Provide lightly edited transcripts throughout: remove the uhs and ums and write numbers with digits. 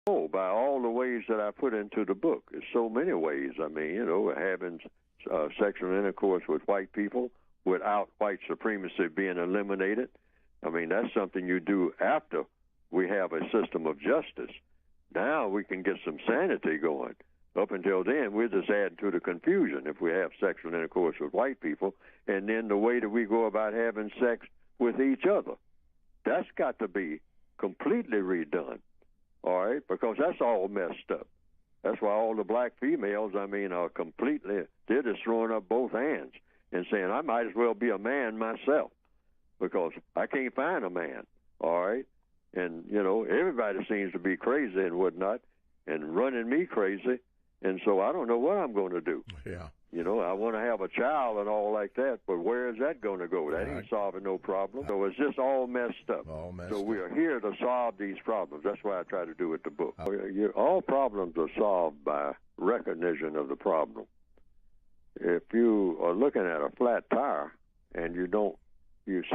Oh, by all the ways that I put into the book. There's so many ways. I mean, having sexual intercourse with white people without white supremacy being eliminated. I mean, that's something you do after we have a system of justice. Now we can get some sanity going. Up until then, we're just adding to the confusion if we have sexual intercourse with white people, and then the way that we go about having sex with each other. That's got to be completely redone, all right, because that's all messed up. That's why all the black females, I mean, are completely, they're just throwing up both hands and saying, I might as well be a man myself because I can't find a man, all right? And, everybody seems to be crazy and whatnot and running me crazy. And so I don't know what I'm going to do. Yeah. I want to have a child and all like that, but where is that going to go? That ain't solving no problem. So it's just all messed up. So we are here to solve these problems. That's why I try to do with the book. All problems are solved by recognition of the problem. If you are looking at a flat tire and you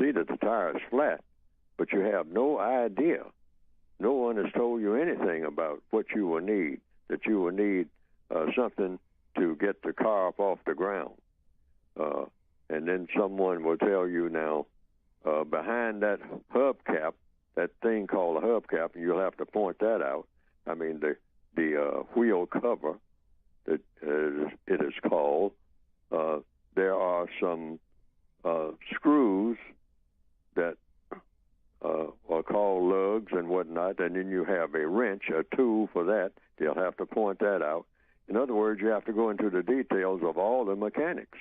see that the tire is flat, but you have no idea, no one has told you anything about what you will need, that you will need something to get the car up off the ground. And then someone will tell you now, behind that hubcap, that thing called a hubcap, and you'll have to point that out. I mean, the wheel cover, that it is called, there are some screws that are called lugs and whatnot, and then you have a wrench, a tool for that. They'll have to point that out. In other words, you have to go into the details of all the mechanics.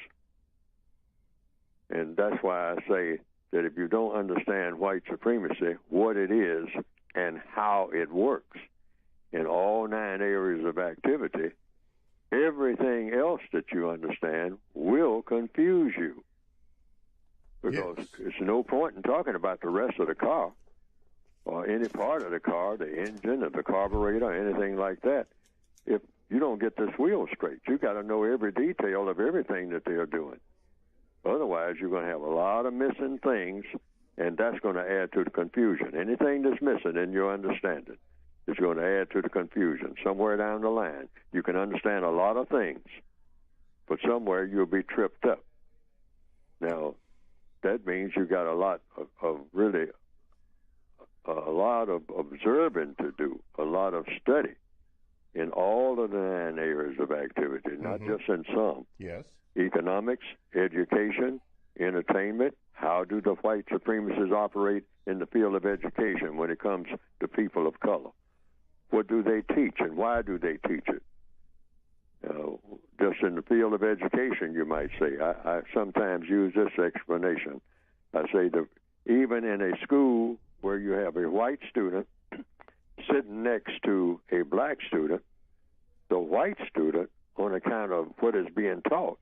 And that's why I say that if you don't understand white supremacy, what it is and how it works in all 9 areas of activity, everything else that you understand will confuse you. Because it's no point in talking about the rest of the car or any part of the car, the engine or the carburetor, or anything like that, if you don't get this wheel straight. You got to know every detail of everything that they're doing. Otherwise, you're going to have a lot of missing things, and that's going to add to the confusion. Anything that's missing in your understanding is going to add to the confusion. Somewhere down the line, you can understand a lot of things, but somewhere you'll be tripped up. Now, that means you got a lot of observing to do, a lot of study in all of the 9 areas of activity, not just in some. Yes. Economics, education, entertainment. How do the white supremacists operate in the field of education when it comes to people of color? What do they teach and why do they teach it? Just in the field of education, you might say. I sometimes use this explanation. I say that even in a school where you have a white student sitting next to a black student, the white student, on account of what is being taught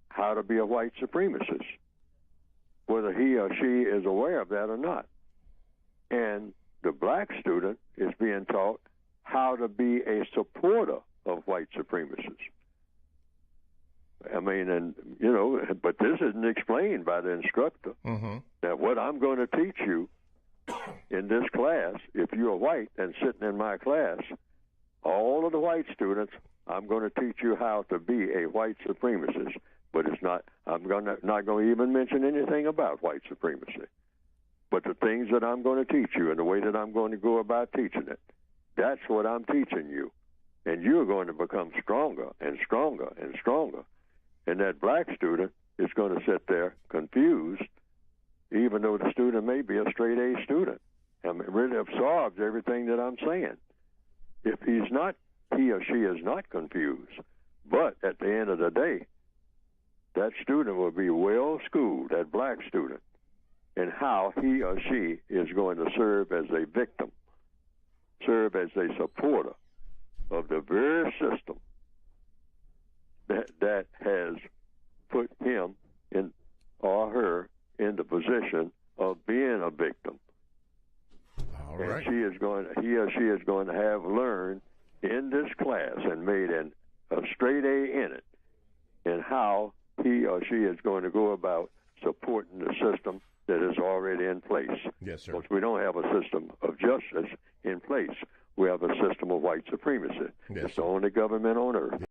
how to be a white supremacist, whether he or she is aware of that or not. And the black student is being taught how to be a supporter of white supremacists. I mean, but this isn't explained by the instructor. That what I'm going to teach you in this class, if you're white and sitting in my class, all of the white students, I'm going to teach you how to be a white supremacist. But it's not. I'm not going to even mention anything about white supremacy. But the things that I'm going to teach you and the way that I'm going to go about teaching it, that's what I'm teaching you. And you're going to become stronger and stronger and stronger. And that black student is going to sit there confused, even though the student may be a straight A student. I mean, really absorbs everything that I'm saying. If he or she is not confused, but at the end of the day, that student will be well schooled, that black student, in how he or she is going to serve as a victim, serve as a supporter of the very system that has put him in or her in the position of being a victim. All right. And he or she is going to have learned in this class and made a straight A in it, and how he or she is going to go about supporting the system that is already in place. Yes, sir. Because we don't have a system of justice in place. we have a system of white supremacy. Yes, It's the only government on earth